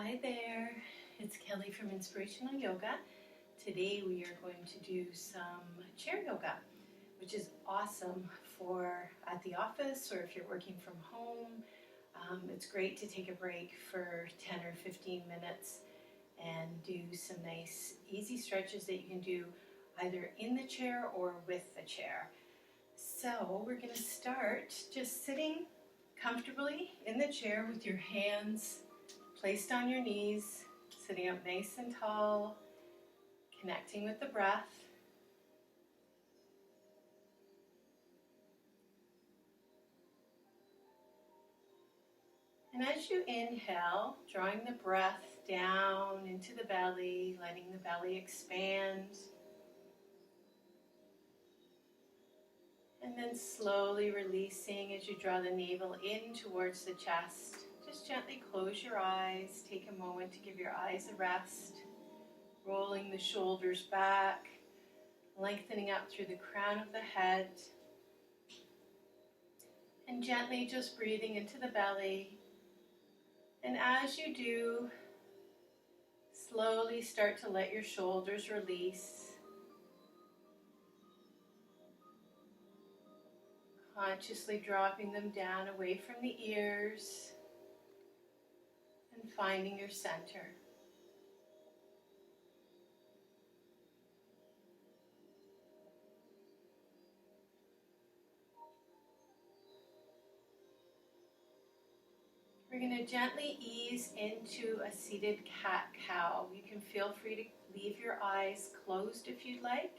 Hi there, it's Kelly from Inspirational Yoga. Today we are going to do some chair yoga, which is awesome for at the office or if you're working from home. It's great to take a break for 10 or 15 minutes and do some nice easy stretches that you can do either in the chair or with the chair. So we're going to start just sitting comfortably in the chair with your hands placed on your knees, sitting up nice and tall, connecting with the breath. And as you inhale, drawing the breath down into the belly, letting the belly expand. And then slowly releasing as you draw the navel in towards the chest. Just gently close your eyes. Take a moment to give your eyes a rest. Rolling the shoulders back, lengthening up through the crown of the head. And gently just breathing into the belly. And as you do, slowly start to let your shoulders release. Consciously dropping them down away from the ears and finding your center. We're going to gently ease into a seated cat-cow. You can feel free to leave your eyes closed if you'd like,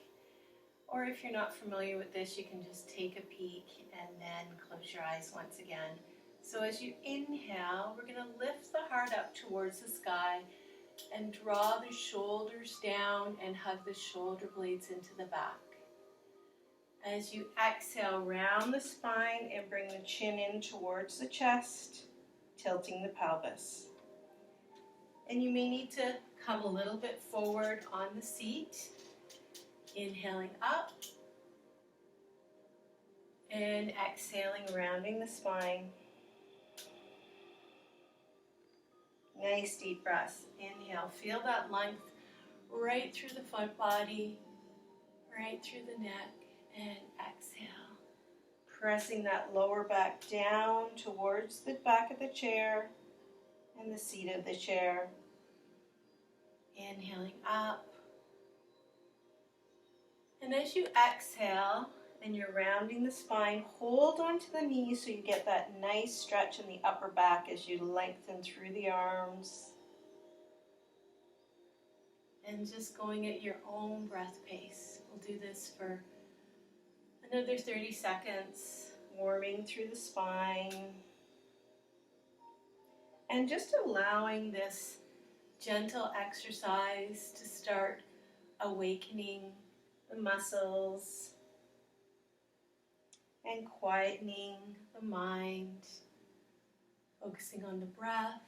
or if you're not familiar with this, you can just take a peek and then close your eyes once again. So as you inhale, we're going to lift the heart up towards the sky and draw the shoulders down and hug the shoulder blades into the back. As you exhale, round the spine and bring the chin in towards the chest, tilting the pelvis. And you may need to come a little bit forward on the seat. Inhaling up and exhaling, rounding the spine. Nice deep breaths. Inhale, feel that length right through the front body, right through the neck, and exhale. Pressing that lower back down towards the back of the chair and the seat of the chair. Inhaling up. And as you exhale and you're rounding the spine, hold onto the knees so you get that nice stretch in the upper back as you lengthen through the arms. And just going at your own breath pace. We'll do this for another 30 seconds, warming through the spine. And just allowing this gentle exercise to start awakening the muscles and quietening the mind, focusing on the breath.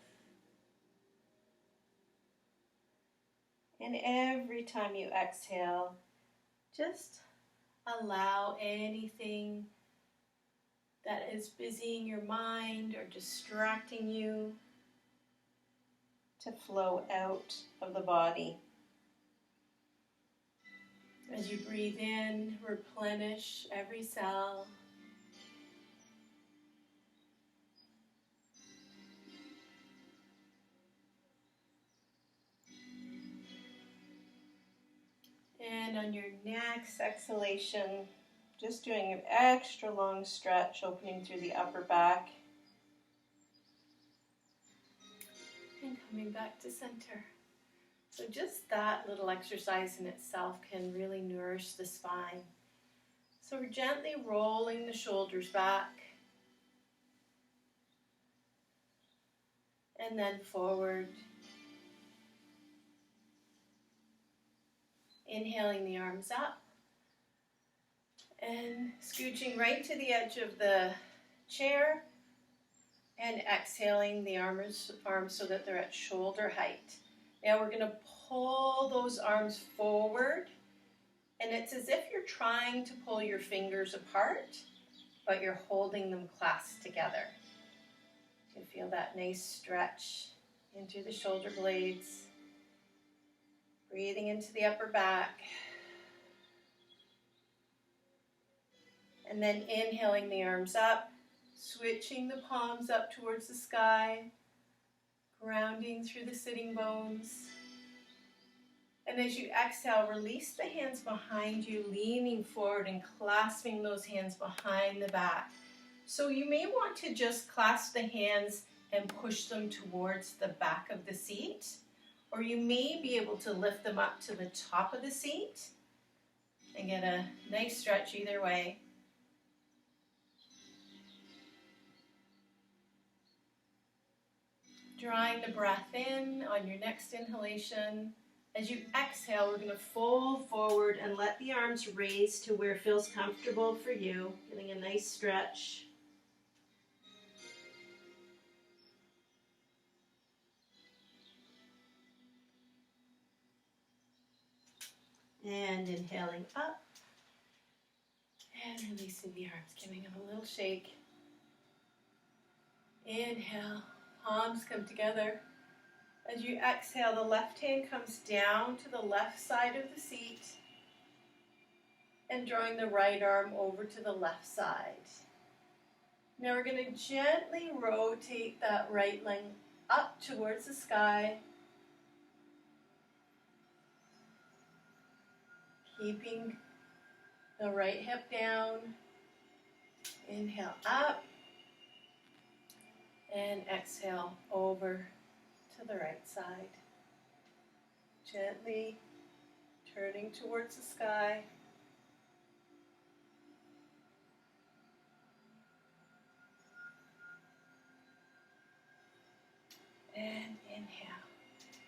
And every time you exhale, just allow anything that is busying your mind or distracting you to flow out of the body. As you breathe in, replenish every cell. And on your next exhalation, just doing an extra long stretch, opening through the upper back. And coming back to center. So just that little exercise in itself can really nourish the spine. So we're gently rolling the shoulders back. And then forward. Inhaling the arms up. And scooching right to the edge of the chair. And exhaling the arms so that they're at shoulder height. Now we're going to pull those arms forward, and it's as if you're trying to pull your fingers apart, but you're holding them clasped together. You feel that nice stretch into the shoulder blades. Breathing into the upper back. And then inhaling the arms up, switching the palms up towards the sky, grounding through the sitting bones. And as you exhale, release the hands behind you, leaning forward and clasping those hands behind the back. So you may want to just clasp the hands and push them towards the back of the seat, or you may be able to lift them up to the top of the seat and get a nice stretch either way. Drawing the breath in on your next inhalation. As you exhale, we're going to fold forward and let the arms raise to where it feels comfortable for you, getting a nice stretch. And inhaling up and releasing the arms, giving them a little shake. Inhale, palms come together. As you exhale, the left hand comes down to the left side of the seat and drawing the right arm over to the left side. Now we're going to gently rotate that right leg up towards the sky, keeping the right hip down. Inhale up and exhale over to the right side. Gently turning towards the sky. And inhale.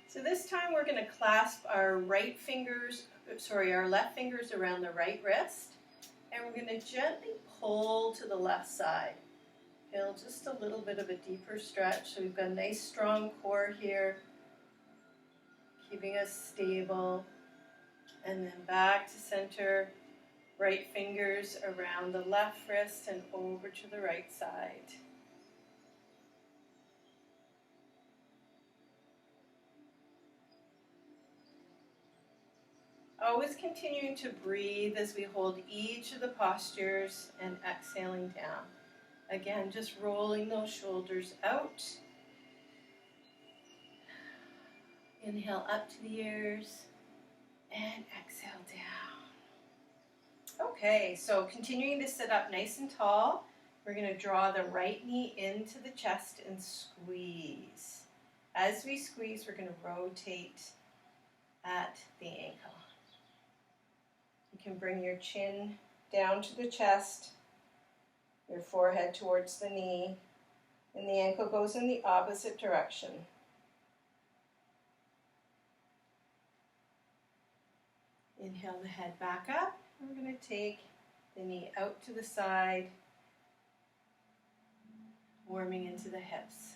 So this time we're going to clasp our left fingers around the right wrist, and we're going to gently pull to the left side. Feel just a little bit of a deeper stretch. So we've got a nice strong core here, keeping us stable. And then back to center, right fingers around the left wrist and over to the right side. Always continuing to breathe as we hold each of the postures and exhaling down. Again, just rolling those shoulders out. Inhale up to the ears and exhale down. Okay, so continuing to sit up nice and tall, we're going to draw the right knee into the chest and squeeze. As we squeeze, we're going to rotate at the ankle. You can bring your chin down to the chest, your forehead towards the knee, and the ankle goes in the opposite direction. Inhale the head back up. We're going to take the knee out to the side, warming into the hips.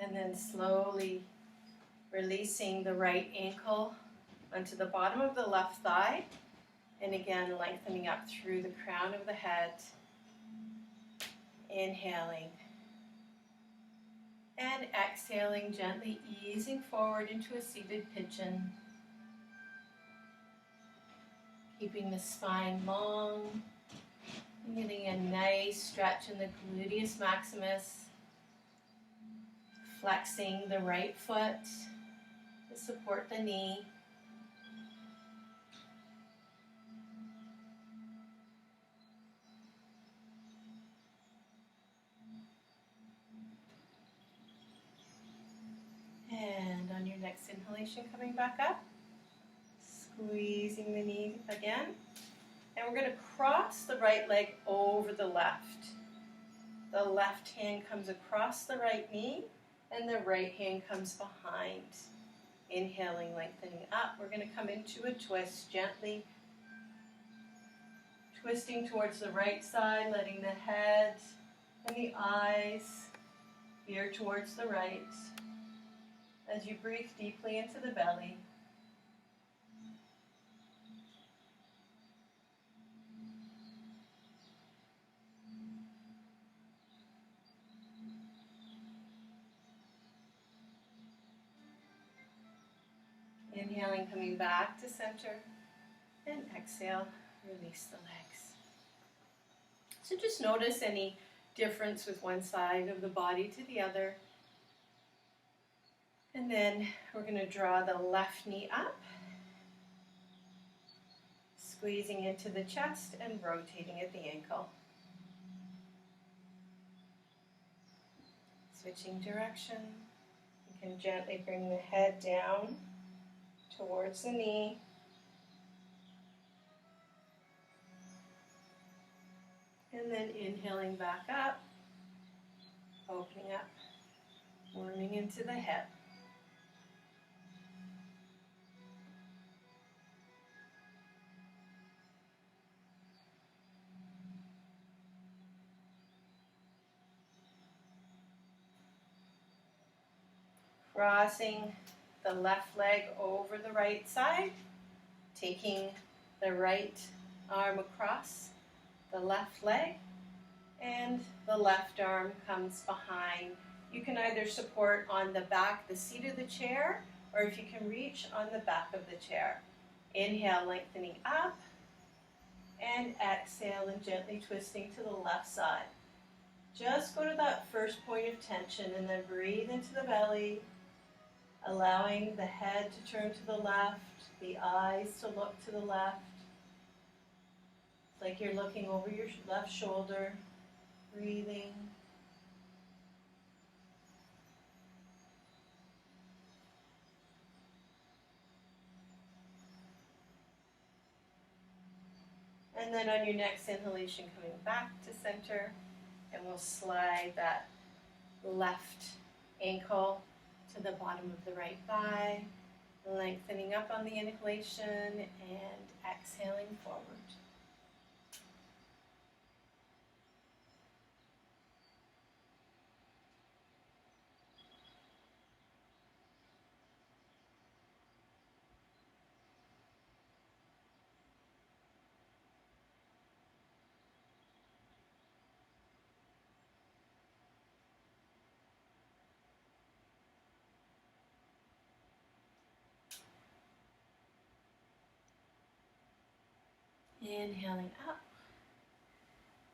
And then slowly releasing the right ankle onto the bottom of the left thigh. And again, lengthening up through the crown of the head. Inhaling. And exhaling, gently easing forward into a seated pigeon. Keeping the spine long. And getting a nice stretch in the gluteus maximus. Flexing the right foot to support the knee. And on your next inhalation, coming back up, squeezing the knee again. And we're going to cross the right leg over the left. The left hand comes across the right knee, and the right hand comes behind. Inhaling, lengthening up. We're going to come into a twist, gently twisting towards the right side, letting the head and the eyes veer towards the right as you breathe deeply into the belly. coming back to center. And exhale, release the legs. So just notice any difference with one side of the body to the other. And then we're going to draw the left knee up, squeezing into the chest and rotating at the ankle. Switching direction. You can gently bring the head down towards the knee. And then inhaling back up, opening up, warming into the hip. Crossing the left leg over the right side, taking the right arm across the left leg, and the left arm comes behind. You can either support on the back, the seat of the chair, or if you can reach, on the back of the chair. Inhale, lengthening up, and exhale and gently twisting to the left side. Just go to that first point of tension and then breathe into the belly, allowing the head to turn to the left, the eyes to look to the left. It's like you're looking over your left shoulder, breathing. And then on your next inhalation, coming back to center, and we'll slide that left ankle to the bottom of the right thigh, lengthening up on the inhalation and exhaling forward. Inhaling up.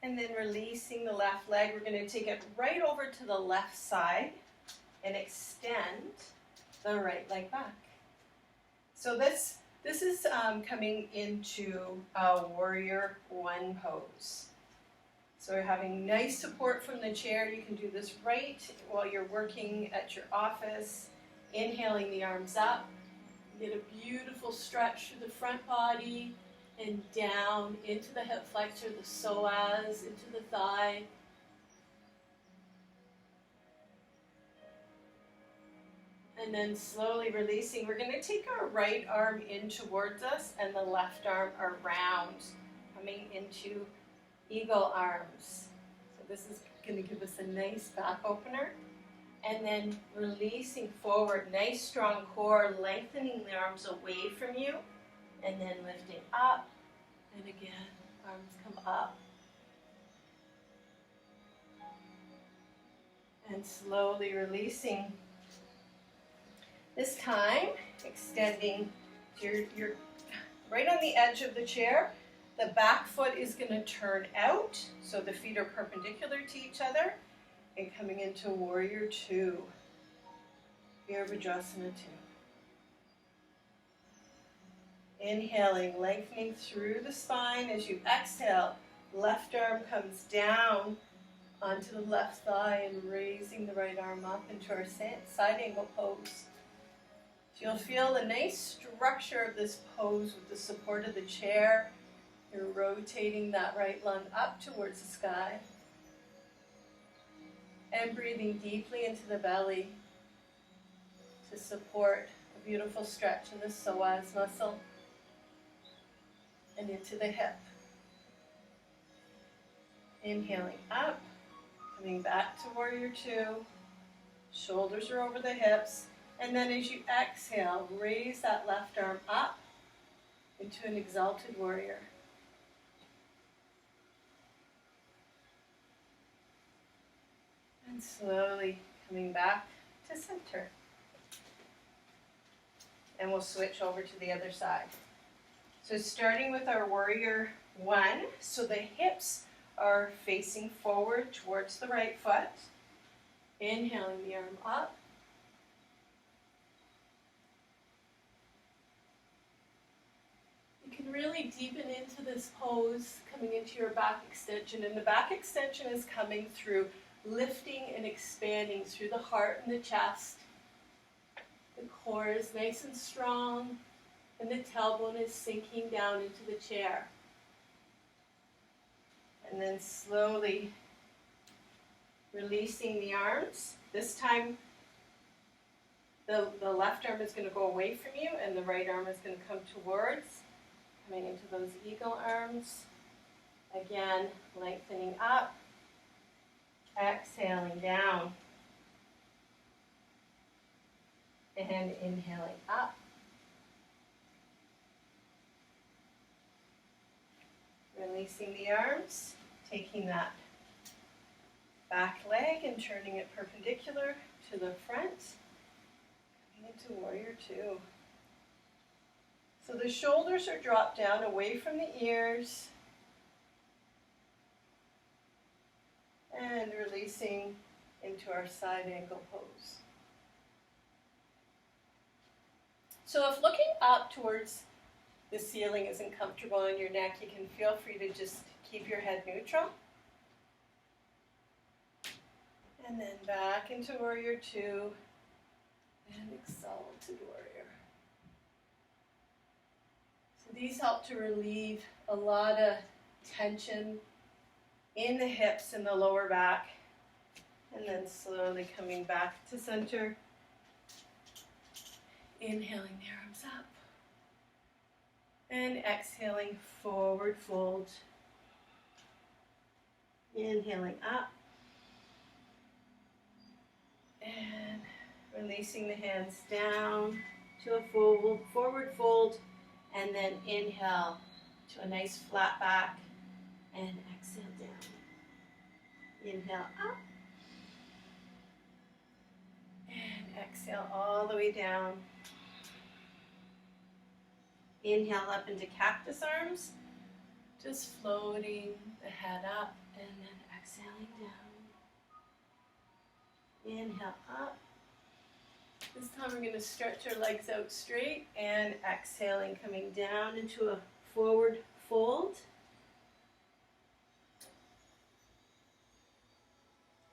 And then releasing the left leg. We're going to take it right over to the left side and extend the right leg back. So this is coming into a warrior one pose. So we're having nice support from the chair. You can do this right while you're working at your office. Inhaling the arms up. Get a beautiful stretch through the front body and down into the hip flexor, the psoas, into the thigh. And then slowly releasing. We're going to take our right arm in towards us and the left arm around, coming into eagle arms. So this is going to give us a nice back opener. And then releasing forward, nice strong core, lengthening the arms away from you. And then lifting up, and again, arms come up. And slowly releasing. This time, extending your right on the edge of the chair. The back foot is going to turn out, so the feet are perpendicular to each other. And coming into Warrior Two, Virabhadrasana 2. Inhaling, lengthening through the spine. As you exhale, left arm comes down onto the left thigh and raising the right arm up into our side angle pose. So you'll feel the nice structure of this pose with the support of the chair. You're rotating that right lung up towards the sky. And breathing deeply into the belly to support a beautiful stretch in the psoas muscle and into the hip. Inhaling up, coming back to Warrior Two. Shoulders are over the hips. And then as you exhale, raise that left arm up into an exalted warrior. And slowly coming back to center. and we'll switch over to the other side. So starting with our warrior one, so the hips are facing forward towards the right foot. Inhaling the arm up. You can really deepen into this pose, coming into your back extension. And the back extension is coming through lifting and expanding through the heart and the chest. The core is nice and strong, and the tailbone is sinking down into the chair. And then slowly releasing the arms. This time, the left arm is going to go away from you, and the right arm is going to come towards, coming into those eagle arms. Again, lengthening up, exhaling down, and inhaling up. Releasing the arms, taking that back leg and turning it perpendicular to the front, coming into warrior two. So the shoulders are dropped down away from the ears, and releasing into our side angle pose. So if looking up towards the ceiling isn't comfortable on your neck, you can feel free to just keep your head neutral. And then back into warrior two, and exalted warrior. So these help to relieve a lot of tension in the hips and the lower back, and then slowly coming back to center. Inhaling the arms up, and exhaling forward fold. Inhaling up, and releasing the hands down to a forward fold, and then inhale to a nice flat back, and exhale down. Inhale up, and exhale all the way down. Inhale up into cactus arms, just floating the head up, and then exhaling down. Inhale up. This time we're going to stretch our legs out straight, and exhaling, coming down into a forward fold.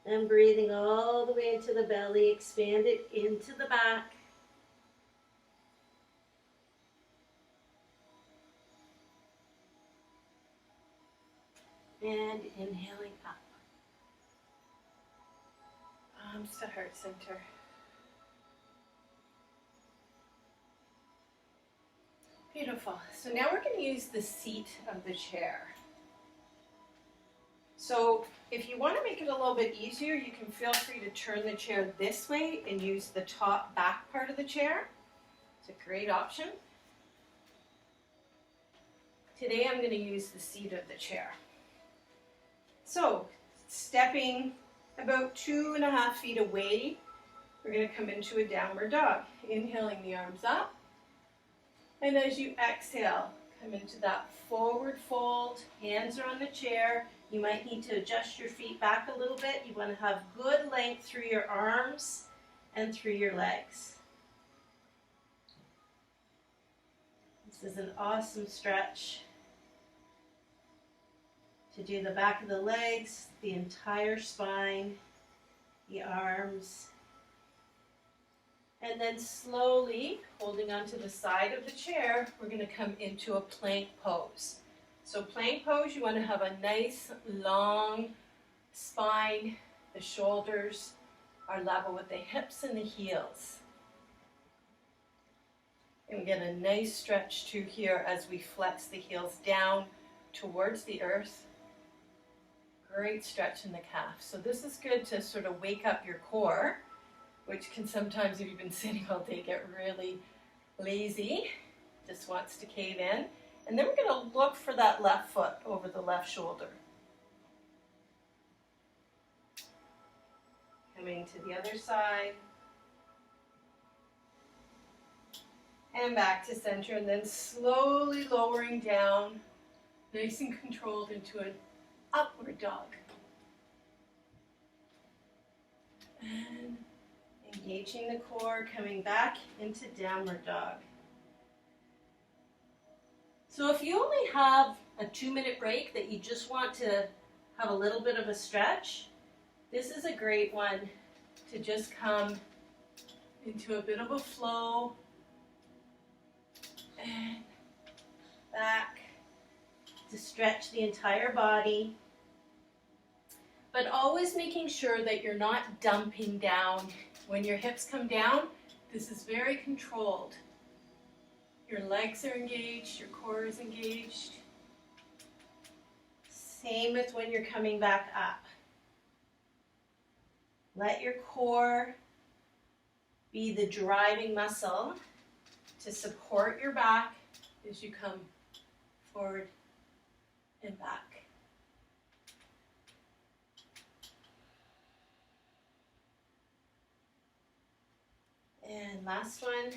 And breathing all the way into the belly, expand it into the back. And inhaling up. Palms to heart center. Beautiful. So now we're going to use the seat of the chair. So if you want to make it a little bit easier, you can feel free to turn the chair this way and use the top back part of the chair. It's a great option. Today I'm going to use the seat of the chair. So stepping about 2.5 feet away, we're going to come into a downward dog. Inhaling the arms up. And as you exhale, come into that forward fold. Hands are on the chair. You might need to adjust your feet back a little bit. You want to have good length through your arms and through your legs. This is an awesome stretch to do the back of the legs, the entire spine, the arms. And then slowly, holding onto the side of the chair, we're going to come into a plank pose. So plank pose, you want to have a nice long spine. The shoulders are level with the hips and the heels. And we get a nice stretch too here as we flex the heels down towards the earth. Great stretch in the calf. So this is good to sort of wake up your core, which can sometimes, if you've been sitting all day, get really lazy, just wants to cave in. And then we're going to look for that left foot over the left shoulder. Coming to the other side. and back to center, and then slowly lowering down, nice and controlled, into an upward dog. And engaging the core, coming back into downward dog. So if you only have a 2-minute break that you just want to have a little bit of a stretch, this is a great one to just come into a bit of a flow and back to stretch the entire body. But always making sure that you're not dumping down. When your hips come down, this is very controlled. Your legs are engaged, your core is engaged. Same with when you're coming back up. Let your core be the driving muscle to support your back as you come forward and back. And last one.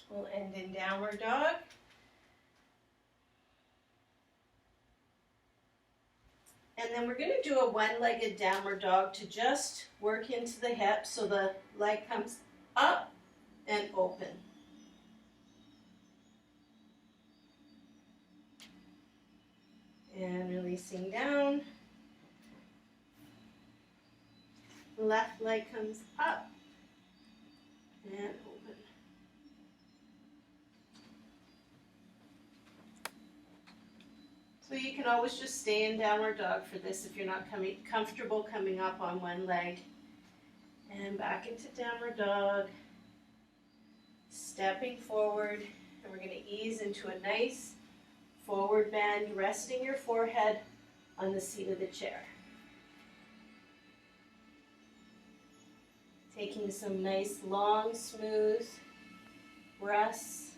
We'll end in downward dog. And then we're going to do a one-legged downward dog to just work into the hip so the leg comes up and open. And releasing down. Left leg comes up and open. So you can always just stay in downward dog for this if you're not comfortable coming up on one leg. And back into downward dog. Stepping forward, and we're going to ease into a nice forward bend, resting your forehead on the seat of the chair. Taking some nice, long, smooth breaths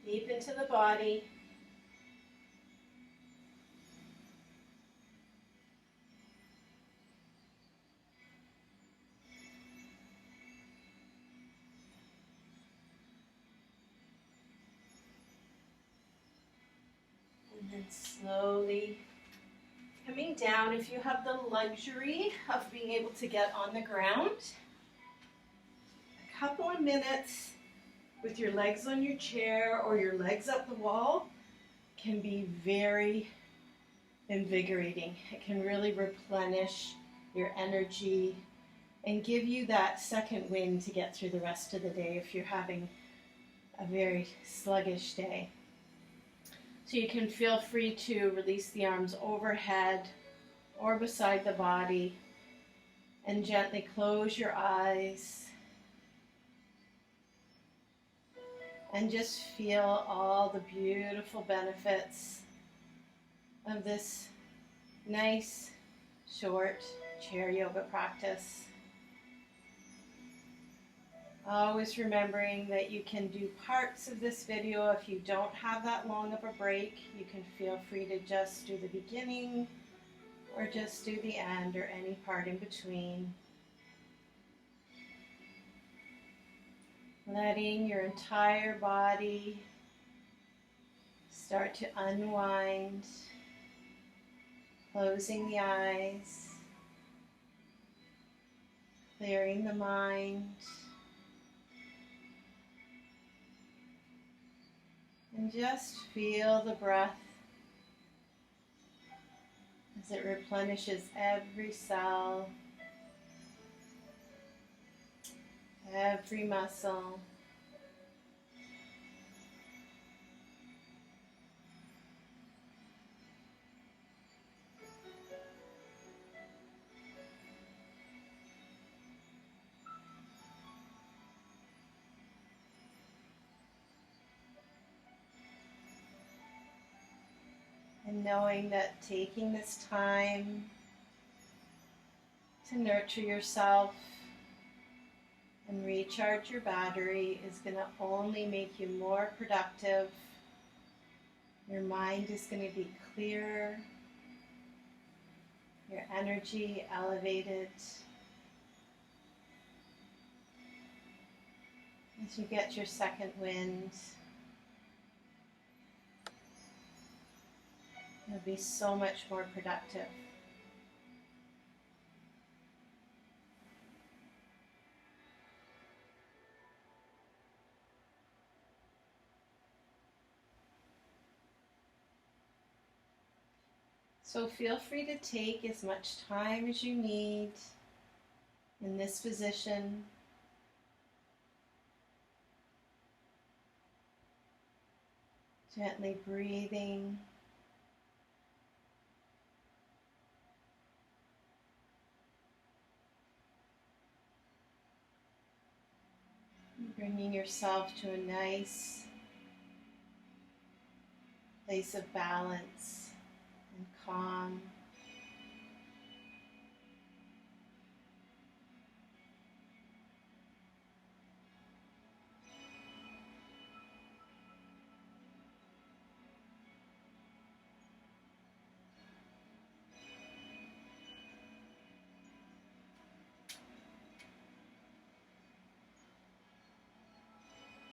deep into the body. And then slowly coming down. If you have the luxury of being able to get on the ground, a couple of minutes with your legs on your chair or your legs up the wall can be very invigorating. It can really replenish your energy and give you that second wind to get through the rest of the day if you're having a very sluggish day. So you can feel free to release the arms overhead or beside the body and gently close your eyes and just feel all the beautiful benefits of this nice, short chair yoga practice. Always remembering that you can do parts of this video. If you don't have that long of a break, you can feel free to just do the beginning or just do the end or any part in between. Letting your entire body start to unwind, closing the eyes, clearing the mind. And just feel the breath as it replenishes every cell, every muscle. And knowing that taking this time to nurture yourself and recharge your battery is going to only make you more productive. Your mind is going to be clearer, your energy elevated, As you get your second wind, you'll be so much more productive. So feel free to take as much time as you need in this position. Gently breathing. Bringing yourself to a nice place of balance and calm.